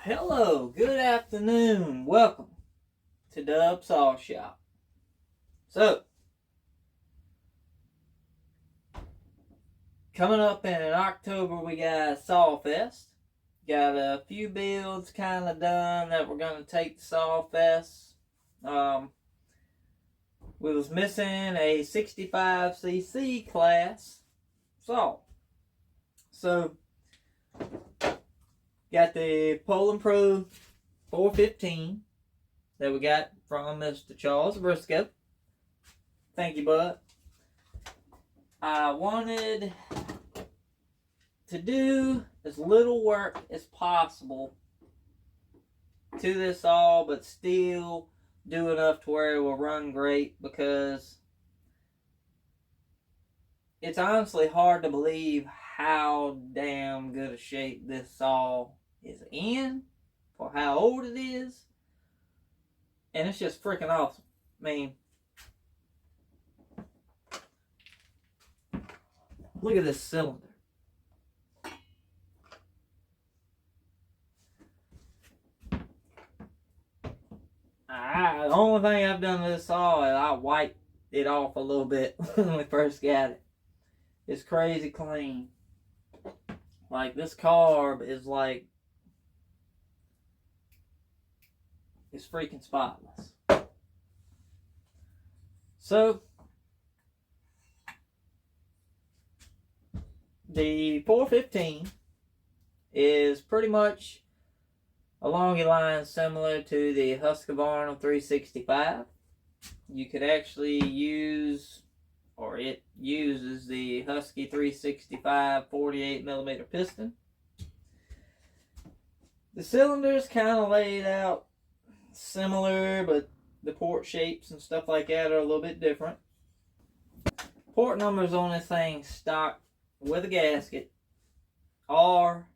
Hello, good afternoon. Welcome to Dub Saw Shop. So, coming up in October, we got SawFest. Got a few builds kind of done that we're going to take to SawFest. We was missing a 65cc class saw. So, got the Poulan Pro 415 that we got from Mr. Charles Briscoe. Thank you, bud. I wanted to do as little work as possible to this saw, but still do enough to where it will run great, because it's honestly hard to believe how damn good a shape this saw is in for how old it is. And it's just freaking awesome. I mean, look at this cylinder. The only thing I've done to this saw is I wiped it off a little bit when we first got it. It's crazy clean. Like, this carb is like, it's freaking spotless. So, the 415 is pretty much along your lines similar to the Husqvarna 365. You could actually use, or it uses, the Husky 365 48mm piston. The cylinders kind of laid out similar, but the port shapes and stuff like that are a little bit different. Port numbers on this thing stock with a gasket are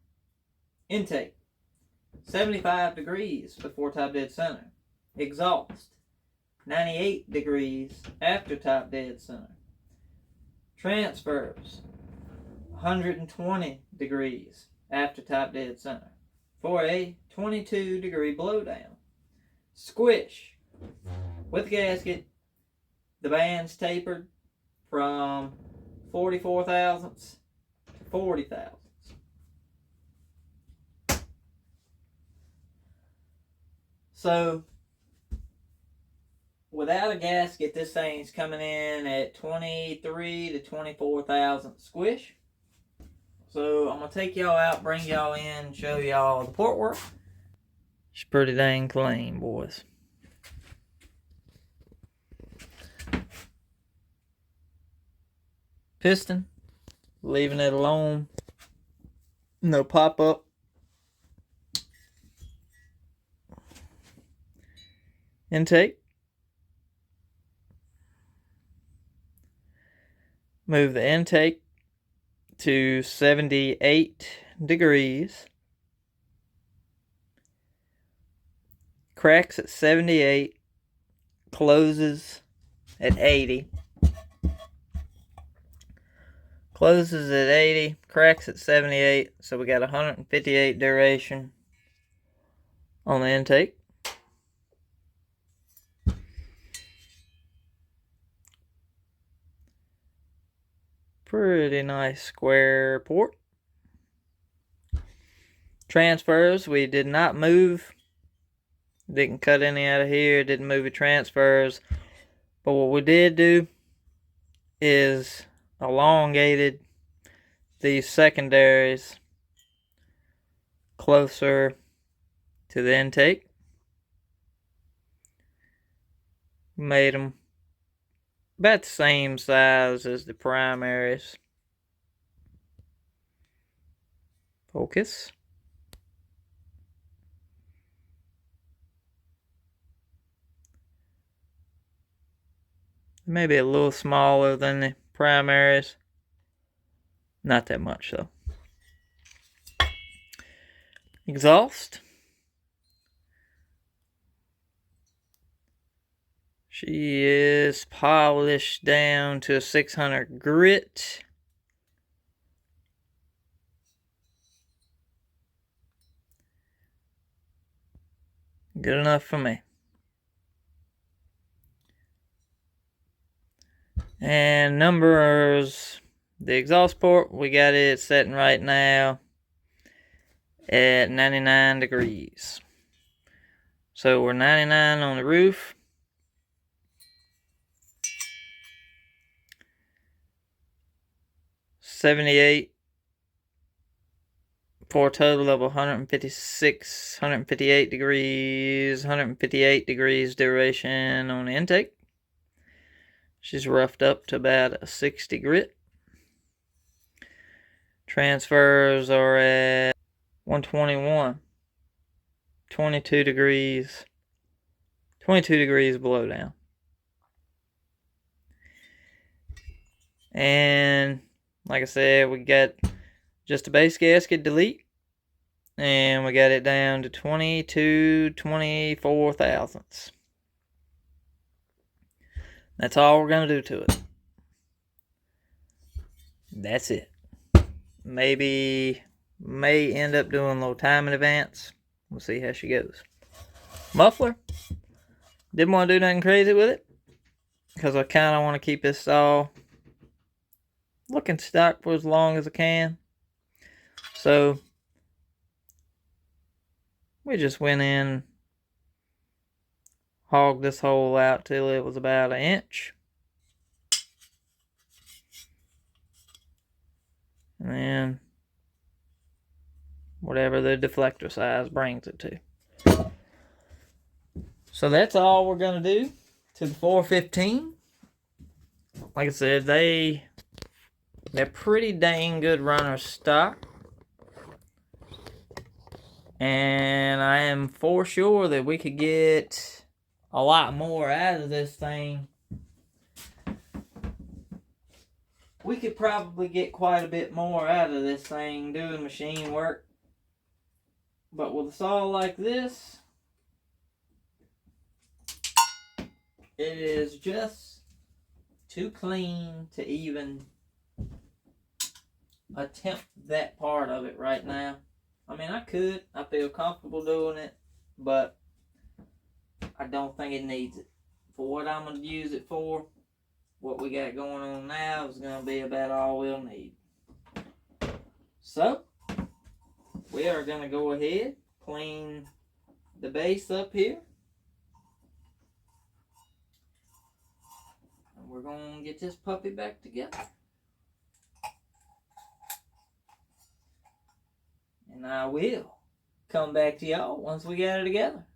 intake 75 degrees before top dead center, exhaust 98 degrees after top dead center, transfers 120 degrees after top dead center for a 22 degree blowdown. Squish with gasket, the band's tapered from 44 thousandths to 40 thousandths. So, without a gasket, this thing's coming in at 23 to 24 thousandths squish. So, I'm going to take y'all out, bring y'all in, show y'all the port work. It's pretty dang clean, boys. Piston, leaving it alone. No pop-up. Intake. Move the intake to 78 degrees. Cracks at 78. Closes at 80. Closes at 80. Cracks at 78. So we got 158 duration on the intake. Pretty nice square port. Transfers, we did not move. Didn't cut any out of here. Didn't move the transfers. But what we did do is elongated these secondaries closer to the intake. Made them about the same size as the primaries. Focus. Maybe a little smaller than the primaries. Not that much though. Exhaust. She is polished down to a 600 grit. Good enough for me. And numbers, the exhaust port, we got it setting right now at 99 degrees. So we're 99 on the roof. $78 for a total of 158 degrees duration on the intake. She's roughed up to about a 60 grit. Transfers are at 121. 22 degrees below down. And like I said, we got just a base gasket delete. And we got it down to 24 thousandths. That's all we're going to do to it. That's it. May end up doing a little time in advance. We'll see how she goes. Muffler. Didn't want to do nothing crazy with it, because I kind of want to keep this saw looking stock for as long as I can. So we just went in, hogged this hole out till it was about 1 inch. And then whatever the deflector size brings it to. So that's all we're going to do to the 415. Like I said, they're pretty dang good runners stock. And I am for sure that we could get a lot more out of this thing. We could probably get quite a bit more out of this thing doing machine work. But with a saw like this, it is just too clean to even attempt that part of it right now. I mean, I could. I feel comfortable doing it, but I don't think it needs it. For what I'm going to use it for, what we got going on now is going to be about all we'll need. So, we are going to go ahead, clean the base up here. And we're going to get this puppy back together. And I will come back to y'all once we got it together.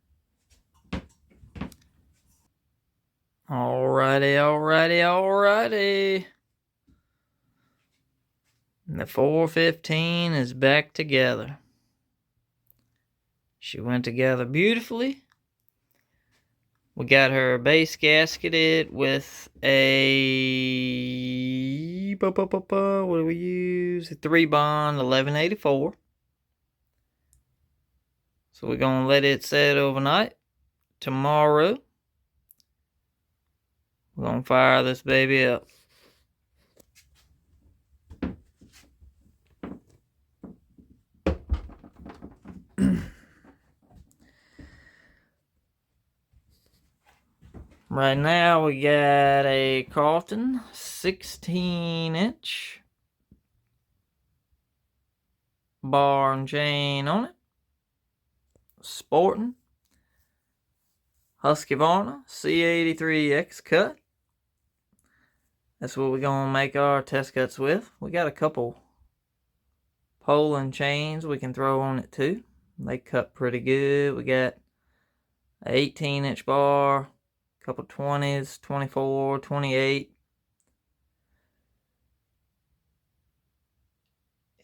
Alrighty. And the 415 is back together. She went together beautifully. We got her base gasketed with a, what do we use? A 3-bond 1184. So we're going to let it set overnight. Tomorrow, we're going to fire this baby up. Right now, we got a Carlton 16-inch bar and chain on it. Sporting Husqvarna C83X cut. That's what we're going to make our test cuts with. We got a couple Poulan chains we can throw on it too. They cut pretty good. We got an 18-inch bar, a couple 20s, 24, 28.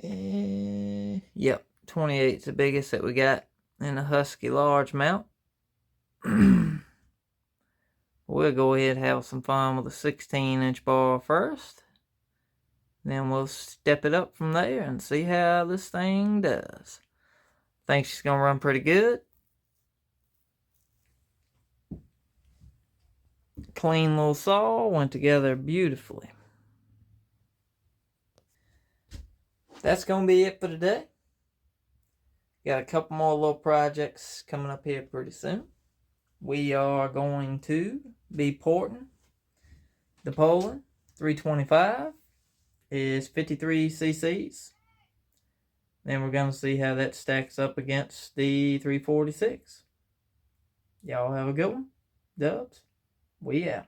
Yep, 28 is the biggest that we got in a Husky large mount. We'll go ahead and have some fun with a 16-inch bar first. Then we'll step it up from there and see how this thing does. Think she's going to run pretty good. Clean little saw, went together beautifully. That's going to be it for today. Got a couple more little projects coming up here pretty soon. we are going to be porting the Poulan 325. Is 53 cc's. Then we're going to see how that stacks up against the 346. Y'all have a good one. Dubs, we out.